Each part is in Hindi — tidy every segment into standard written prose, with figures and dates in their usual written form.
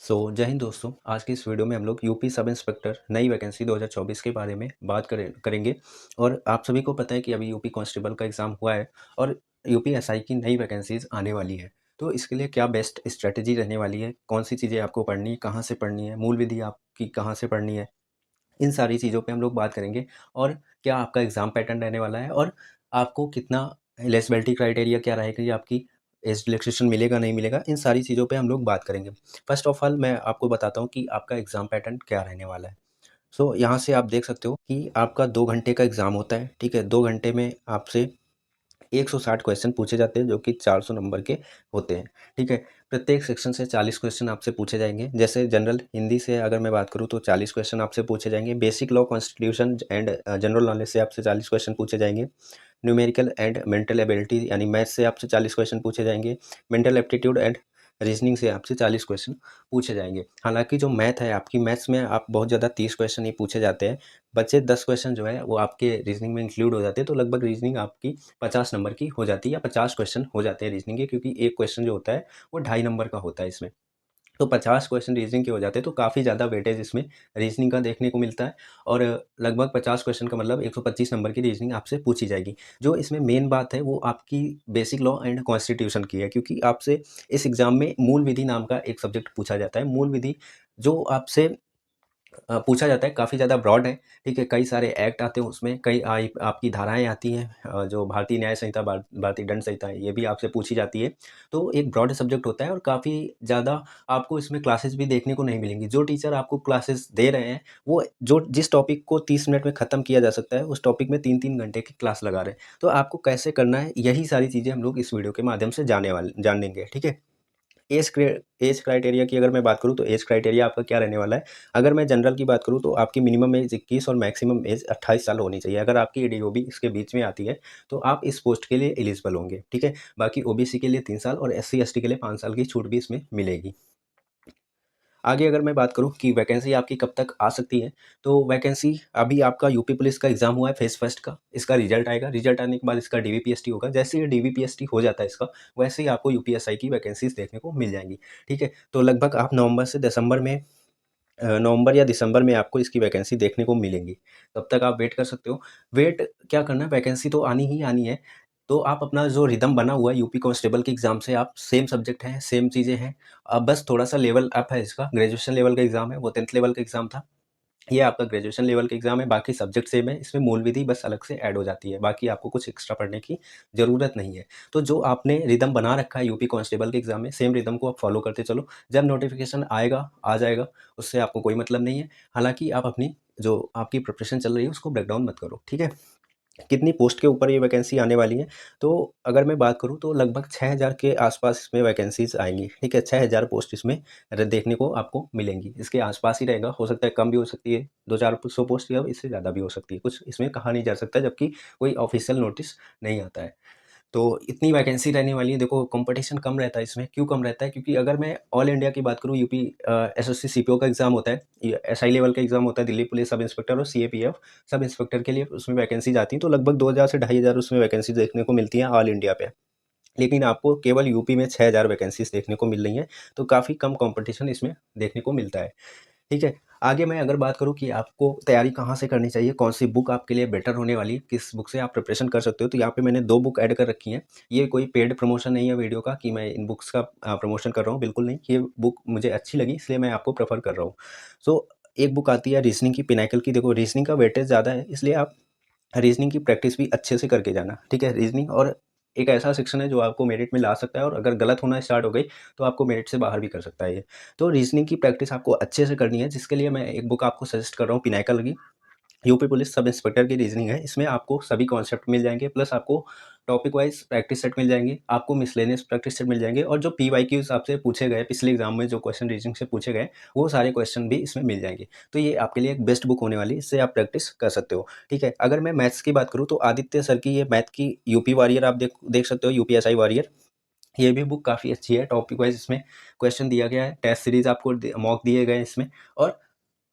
जय हिंद दोस्तों। आज की इस वीडियो में हम लोग यूपी सब इंस्पेक्टर नई वैकेंसी 2024 के बारे में बात करेंगे। और आप सभी को पता है कि अभी यूपी कांस्टेबल का एग्ज़ाम हुआ है और यूपी एसआई की नई वैकेंसीज आने वाली है। तो इसके लिए क्या बेस्ट स्ट्रेटजी रहने वाली है, कौन सी चीज़ें आपको पढ़नी है, कहाँ से पढ़नी है, मूल विधि आपकी कहाँ से पढ़नी है, इन सारी चीज़ों पे हम लोग बात करेंगे। और क्या आपका एग्ज़ाम पैटर्न रहने वाला है और आपको कितना एलिजिबिलिटी क्राइटेरिया क्या रहेगा कि आपकी एज रिलैक्सेशन मिलेगा नहीं मिलेगा, इन सारी चीज़ों पे हम लोग बात करेंगे। फर्स्ट ऑफ ऑल मैं आपको बताता हूँ कि आपका एग्ज़ाम पैटर्न क्या रहने वाला है। यहाँ से आप देख सकते हो कि आपका 2 घंटे का एग्ज़ाम होता है, ठीक है? 2 घंटे में आपसे 160 क्वेश्चन पूछे जाते हैं जो कि 400 नंबर के होते हैं, ठीक है? प्रत्येक सेक्शन से 40 क्वेश्चन आपसे पूछे जाएँगे। जैसे जनरल हिंदी से अगर मैं बात करूँ तो 40 क्वेश्चन आपसे पूछे जाएँगे। Basic law, constitution and general knowledge से आपसे 40 क्वेश्चन पूछे जाएँगे। न्यूमेरिकल एंड मेंटल एबिलिटी यानी मैथ्स से आपसे 40 क्वेश्चन पूछे जाएँगे। मेंटल एप्टीट्यूड एंड रीजनिंग से आपसे 40 क्वेश्चन पूछे जाएँगे। हालाँकि जो मैथ है आपकी, मैथ्स में आप बहुत ज़्यादा 30 क्वेश्चन ही पूछे जाते हैं। बचे 10 क्वेश्चन जो है वो आपके रीजनिंग में इंक्लूड हो जाते हैं, तो लगभग रीजनिंग आपकी 50 नंबर की हो जाती है या 50 क्वेश्चन हो जाते हैं रीजनिंग के, क्योंकि एक क्वेश्चन जो होता है वो 2.5 नंबर का होता है इसमें। तो 50 क्वेश्चन रीजनिंग के हो जाते हैं, तो काफ़ी ज़्यादा वेटेज इसमें रीजनिंग का देखने को मिलता है। और लगभग 50 क्वेश्चन का मतलब 125 नंबर की रीजनिंग आपसे पूछी जाएगी। जो इसमें मेन बात है वो आपकी बेसिक लॉ एंड कॉन्स्टिट्यूशन की है, क्योंकि आपसे इस एग्ज़ाम में मूल विधि नाम का एक सब्जेक्ट पूछा जाता है। मूल विधि जो आपसे पूछा जाता है, काफ़ी ज़्यादा ब्रॉड है, ठीक है? कई सारे एक्ट आते हैं उसमें, कई आपकी धाराएँ आती हैं, जो भारतीय न्याय संहिता, भारतीय दंड संहिता है, ये भी आपसे पूछी जाती है। तो एक ब्रॉड सब्जेक्ट होता है और काफ़ी ज़्यादा आपको इसमें क्लासेस भी देखने को नहीं मिलेंगी। जो टीचर आपको क्लासेस दे रहे हैं, वो जो जिस टॉपिक को 30 मिनट में ख़त्म किया जा सकता है, उस टॉपिक में 3-3 घंटे की क्लास लगा रहे हैं। तो आपको कैसे करना है, यही सारी चीज़ें हम लोग इस वीडियो के माध्यम से जानेंगे, ठीक है? एज क्राइटेरिया की अगर मैं बात करूँ तो एज क्राइटेरिया आपका क्या रहने वाला है। अगर मैं जनरल की बात करूँ तो आपकी मिनिमम एज 21 और मैक्सिमम एज 28 साल होनी चाहिए। अगर आपकी ईडीओबी इसके बीच में आती है तो आप इस पोस्ट के लिए एलिजिबल होंगे, ठीक है? बाकी ओबीसी के लिए 3 साल और एससी एसटी के लिए 5 साल की छूट भी इसमें मिलेगी। आगे अगर मैं बात करूँ कि वैकेंसी आपकी कब तक आ सकती है, तो वैकेंसी अभी आपका यूपी पुलिस का एग्ज़ाम हुआ है फेज़ फर्स्ट का, इसका रिज़ल्ट आएगा, रिज़ल्ट आने के बाद इसका डीवीपीएसटी होगा। जैसे ही डीवीपीएसटी हो जाता है इसका, वैसे ही आपको यूपीएसआई की वैकेंसीज़ देखने को मिल जाएँगी, ठीक है? तो लगभग आप नवंबर से दिसंबर में नवंबर या दिसंबर में आपको इसकी वैकेंसी देखने को मिलेंगी। तब तक आप वेट कर सकते हो। वेट क्या करना है, वैकेंसी तो आनी ही आनी है। तो आप अपना जो रिदम बना हुआ है यूपी कांस्टेबल के एग्ज़ाम से, आप सेम सब्जेक्ट हैं, सेम चीज़ें हैं। बस थोड़ा-सा लेवल अप है इसका, ग्रेजुएशन लेवल का एग्ज़ाम है, वो 10th लेवल का एग्ज़ाम था। ये आपका ग्रेजुएशन लेवल का एग्ज़ाम है, बाकी सब्जेक्ट सेम है, इसमें मूल विधि बस अलग से ऐड हो जाती है, बाकी आपको कुछ एक्स्ट्रा पढ़ने की ज़रूरत नहीं है। तो जो आपने रिदम बना रखा है यूपी कांस्टेबल के एग्ज़ाम में, सेम रिदम को आप फ़ॉलो करते चलो। जब नोटिफ़िकेशन आएगा, आ जाएगा, उससे आपको कोई मतलब नहीं है। हालाँकि आप अपनी जो आपकी प्रिपरेशन चल रही है, उसको ब्रेक डाउन मत करो, ठीक है? कितनी पोस्ट के ऊपर ये वैकेंसी आने वाली है, तो अगर मैं बात करूँ तो लगभग 6000 के आसपास इसमें वैकेंसीज़ आएँगी, ठीक है? 6000 पोस्ट इसमें देखने को आपको मिलेंगी। इसके आसपास ही रहेगा, हो सकता है कम भी हो सकती है, 2-400 पोस्ट या इससे ज़्यादा भी हो सकती है, कुछ इसमें कहा नहीं जा सकता जबकि कोई ऑफ़िशियल नोटिस नहीं आता है। तो इतनी वैकेंसी रहने वाली है। देखो कॉम्पिटिशन कम रहता है इसमें, क्यों कम रहता है? क्योंकि अगर मैं ऑल इंडिया की बात करूँ, यूपी एसएससी सीपीओ का एग्ज़ाम होता है, ये एसआई लेवल का एग्ज़ाम होता है, दिल्ली पुलिस सब इंस्पेक्टर और सीएपीएफ सब इंस्पेक्टर के लिए उसमें वैकेंसीज़ आती हैं, तो लगभग 2000 से 2500 उसमें वैकेंसी देखने को मिलती हैं ऑल इंडिया पे। लेकिन आपको केवल यूपी में 6000 वैकेंसीज़ देखने को मिल रही हैं, तो काफ़ी कम कॉम्पिटिशन इसमें देखने को मिलता है। ठीक है? आगे मैं अगर बात करूँ कि आपको तैयारी कहाँ से करनी चाहिए, कौन-सी बुक आपके लिए बेटर होने वाली है, किस बुक से आप प्रिपरेशन कर सकते हो, तो यहाँ पे मैंने 2 बुक ऐड कर रखी हैं। ये कोई पेड प्रमोशन नहीं है वीडियो का कि मैं इन बुक्स का प्रमोशन कर रहा हूँ, बिल्कुल नहीं। ये बुक मुझे अच्छी लगी इसलिए मैं आपको प्रेफ़र कर रहा हूँ। सो एक बुक आती है रीज़निंग की, पिनाकल की। देखो रीज़निंग का वेटेज ज़्यादा है, इसलिए आप रीज़निंग की प्रैक्टिस भी अच्छे से करके जाना, ठीक है? रीज़निंग और एक ऐसा सेक्शन है जो आपको मेरिट में ला सकता है, और अगर गलत होना स्टार्ट हो गई, तो आपको मेरिट से बाहर भी कर सकता है ये। तो रीज़निंग की प्रैक्टिस आपको अच्छे से करनी है, जिसके लिए मैं एक बुक आपको सजेस्ट कर रहा हूँ, पिनाकल की। यूपी पुलिस सब इंस्पेक्टर की रीजनिंग है। इसमें आपको सभी कॉन्सेप्ट मिल जाएँगे, प्लस आपको टॉपिक वाइज़ प्रैक्टिस सेट मिल जाएँगे, आपको मिसलेनियस प्रैक्टिस सेट मिल जाएँगे, और जो पीवाईक्यूज़ आपसे पूछे गए पिछले एग्ज़ाम में, जो क्वेश्चन रीजनिंग से पूछे गए, वो सारे क्वेश्चन भी इसमें मिल जाएँगे। तो ये आपके लिए एक बेस्ट बुक होने वाली है, इससे आप प्रैक्टिस कर सकते हो, ठीक है? अगर मैं मैथ्स की बात करूँ तो आदित्य सर की ये मैथ की यूपी वॉरियर आप देख देख सकते हो, यूपीएसआई वॉरियर। ये भी बुक काफ़ी अच्छी है, टॉपिक वाइज़ इसमें क्वेश्चन दिया गया है, टेस्ट सीरीज़ आपको मॉक दिए गए हैं इसमें, और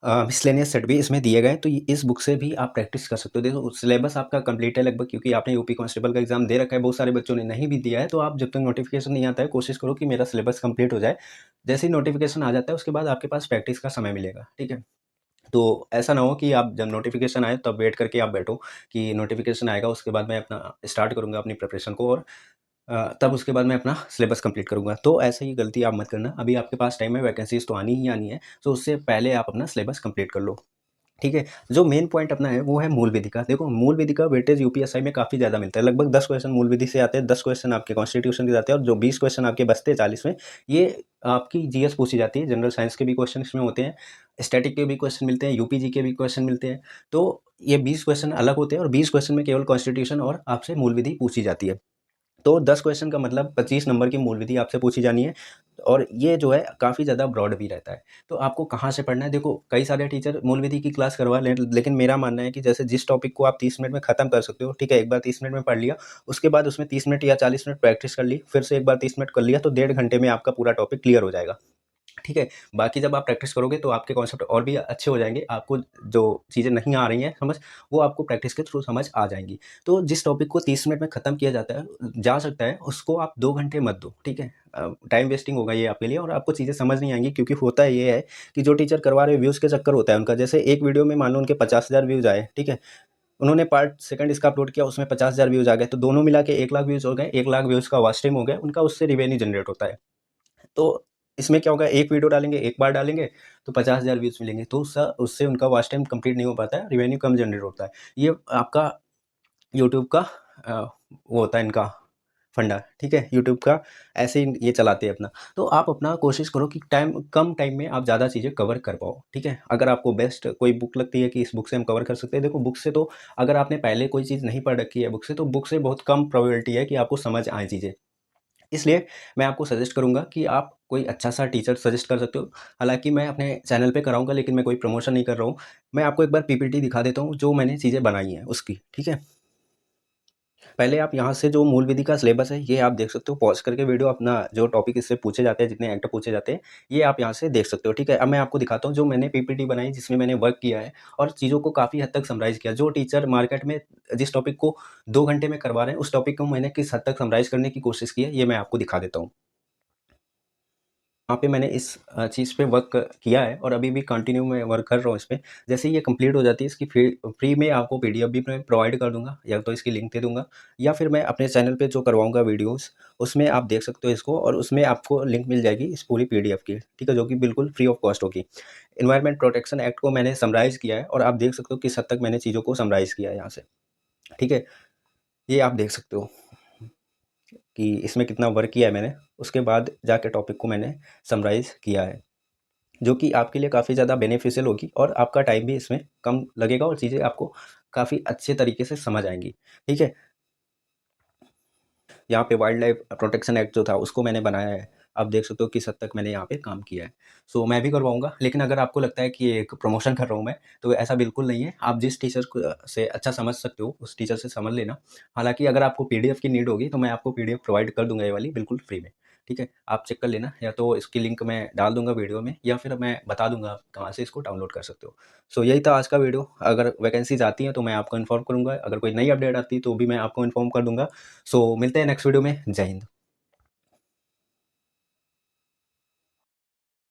मिसलेनियस सेट भी इसमें दिए गए हैं, तो इस बुक से भी आप प्रैक्टिस कर सकते हो। देखो सिलेबस आपका कंप्लीट है लगभग, क्योंकि आपने यूपी कांस्टेबल का एग्जाम दे रखा है, बहुत सारे बच्चों ने नहीं भी दिया है। तो आप जब तक नोटिफिकेशन नहीं आता है, कोशिश करो कि मेरा सिलेबस कंप्लीट हो जाए। जैसे ही नोटिफिकेशन आ जाता है, उसके बाद आपके पास प्रैक्टिस का समय मिलेगा, ठीक है। तो ऐसा ना हो कि आप जब नोटिफिकेशन आए तब वेट करके आप बैठो कि नोटिफिकेशन आएगा, उसके बाद मैं अपना स्टार्ट करूँगा अपनी प्रिपरेशन को, और तब उसके बाद मैं अपना सिलेबस कंप्लीट करूँगा। तो ऐसे ही गलती आप मत करना। अभी आपके पास टाइम है, वैकेंसीज़ तो आनी ही आनी है, तो उससे पहले आप अपना सिलेबस कंप्लीट कर लो। ठीक है? जो मेन पॉइंट अपना है वो है मूल विधि का। देखो मूल विधि का वेटेज यूपीएसआई में काफ़ी ज़्यादा मिलता है। लगभग 10 क्वेश्चन मूल विधि से आते हैं, 10 क्वेश्चन आपके कॉन्स्टिट्यूशन के जाते हैं, और जो 20 क्वेश्चन आपके बचते हैं 40 में, ये आपकी जीएस पूछी जाती है। जनरल साइंस के भी क्वेश्चन इसमें होते हैं, स्टैटिक के भी क्वेश्चन मिलते हैं, यूपीजी के भी क्वेश्चन मिलते हैं। तो ये 20 क्वेश्चन अलग होते हैं, और 20 क्वेश्चन में केवल कॉन्स्टिट्यूशन और आपसे मूल विधि पूछी जाती है। तो 10 क्वेश्चन का मतलब 25 नंबर की मूल विधि आपसे पूछी जानी है, और ये जो है काफ़ी ज़्यादा ब्रॉड भी रहता है। तो आपको कहाँ से पढ़ना है, देखो कई सारे टीचर मूल विधि की क्लास करवा लें, लेकिन मेरा मानना है कि जैसे जिस टॉपिक को आप 30 मिनट में खत्म कर सकते हो, ठीक है, एक बार 30 मिनट में पढ़ लिया, उसके बाद उसमें 30 मिनट या 40 मिनट प्रैक्टिस कर ली, फिर से एक बार 30 मिनट कर लिया, तो डेढ़ घंटे में आपका पूरा टॉपिक क्लियर हो जाएगा। ठीक है? बाकी जब आप प्रैक्टिस करोगे तो आपके कॉन्सेप्ट और भी अच्छे हो जाएँगे। आपको जो चीज़ें नहीं आ रही हैं समझ, वो आपको प्रैक्टिस के थ्रू समझ आ जाएँगी। तो जिस टॉपिक को 30 मिनट में खत्म किया जा सकता है, उसको आप 2 घंटे मत दो, ठीक है? टाइम वेस्टिंग होगा ये आपके लिए, और आपको चीज़ें समझ नहीं आएँगी, क्योंकि होता ये है कि जो टीचर करवा रहे हैं व्यूज़ के चक्कर होता है उनका। जैसे एक वीडियो में मान लो उनके 50,000 व्यूज़ आए, ठीक है? उन्होंने पार्ट सेकंड इसका अपलोड किया, उसमें 50,000 व्यूज़ आ गए, तो दोनों मिला के 1 लाख व्यूज़ हो गए, 1 लाख व्यूज़ का वॉच टाइम हो गया, उनका उससे रेवेन्यू जनरेट होता है। तो इसमें क्या होगा, एक वीडियो डालेंगे, एक बार डालेंगे तो 50,000 व्यूज़ मिलेंगे, तो उससे उनका वॉच टाइम कंप्लीट नहीं हो पाता है, रेवेन्यू कम जनरेट होता है। ये आपका यूट्यूब का वो होता है इनका फंडा, ठीक है? यूट्यूब का ऐसे ही ये चलाते हैं अपना। तो आप अपना कोशिश करो कि कम टाइम में आप ज़्यादा चीज़ें कवर कर पाओ, ठीक है? अगर आपको बेस्ट कोई बुक लगती है कि इस बुक से हम कवर कर सकते हैं, देखो बुक से तो अगर आपने पहले कोई चीज़ नहीं पढ़ रखी है बुक से, तो बुक से बहुत कम प्रोबेबिलिटी है कि आपको समझ आएँ चीज़ें। इसलिए मैं आपको सजेस्ट करूँगा कि आप कोई अच्छा-सा टीचर सजेस्ट कर सकते हो। हालाँकि मैं अपने चैनल पे कराऊँगा, लेकिन मैं कोई प्रमोशन नहीं कर रहा हूँ। मैं आपको एक बार पीपीटी दिखा देता हूँ, जो मैंने चीज़ें बनाई हैं उसकी, ठीक है? पहले आप यहाँ से जो मूल विधि का सिलेबस है, ये आप देख सकते हो, पॉज़ करके वीडियो, अपना जो टॉपिक इससे पूछे जाते हैं, जितने एक्ट पूछे जाते हैं, ये आप यहाँ से देख सकते हो, ठीक है? अब मैं आपको दिखाता हूँ जो मैंने पीपीटी बनाई, जिसमें मैंने वर्क किया है और चीज़ों को काफ़ी हद तक समराइज़ किया। जो टीचर मार्केट में जिस टॉपिक को 2 घंटे में करवा रहे हैं, उस टॉपिक को मैंने किस हद तक समराइज़ करने की कोशिश की है, ये मैं आपको दिखा देता हूँ। वहाँ पे मैंने इस चीज़ पे वर्क किया है, और अभी भी कंटिन्यू मैं वर्क कर रहा हूँ इस पे। जैसे ही ये कंप्लीट हो जाती है, इसकी फ्री में आपको पीडीएफ भी मैं प्रोवाइड कर दूँगा, या तो इसकी लिंक दे दूँगा, या फिर मैं अपने चैनल पे जो करवाऊँगा वीडियोज़, उसमें आप देख सकते हो इसको, और उसमें आपको लिंक मिल जाएगी इस पूरी पीडीएफ की, ठीक है? जो कि बिल्कुल फ्री ऑफ कॉस्ट होगी। एनवायरनमेंट प्रोटेक्शन एक्ट को मैंने समराइज़ किया है, और आप देख सकते हो किस हद तक मैंने चीज़ों को समराइज़ किया है यहाँ से, ठीक है? ये आप देख सकते हो कि इसमें कितना वर्क किया है मैंने, उसके बाद जाके टॉपिक को मैंने समराइज़ किया है। जो कि आपके लिए काफ़ी ज़्यादा बेनिफिशियल होगी, और आपका टाइम भी इसमें कम लगेगा, और चीज़ें आपको काफ़ी अच्छे तरीके से समझ आएँगी, ठीक है? यहाँ पे वाइल्ड लाइफ प्रोटेक्शन एक्ट जो था उसको मैंने बनाया है। आप देख सकते हो किस हद तक मैंने यहाँ पे काम किया है। सो मैं भी करवाऊँगा, लेकिन अगर आपको लगता है कि ये एक प्रमोशन कर रहा हूँ मैं, तो ऐसा बिल्कुल नहीं है। आप जिस टीचर को से अच्छा समझ सकते हो, उस टीचर से समझ लेना। हालाँकि अगर आपको पीडीएफ की नीड होगी, तो मैं आपको पीडीएफ प्रोवाइड कर दूँगा, ये वाली बिल्कुल फ्री में, ठीक है? आप चेक कर लेना, या तो इसकी लिंक मैं डाल दूँगा वीडियो में, या फिर मैं बता दूँगा आप कहाँ से इसको डाउनलोड कर सकते हो। सो यही था आज का वीडियो। अगर वैकेंसीज़ आती हैं तो मैं आपको इन्फॉर्म करूँगा, अगर कोई नई अपडेट आती है तो भी मैं आपको इन्फॉर्म कर दूँगा। सो मिलते हैं नेक्स्ट वीडियो में। जय हिंद।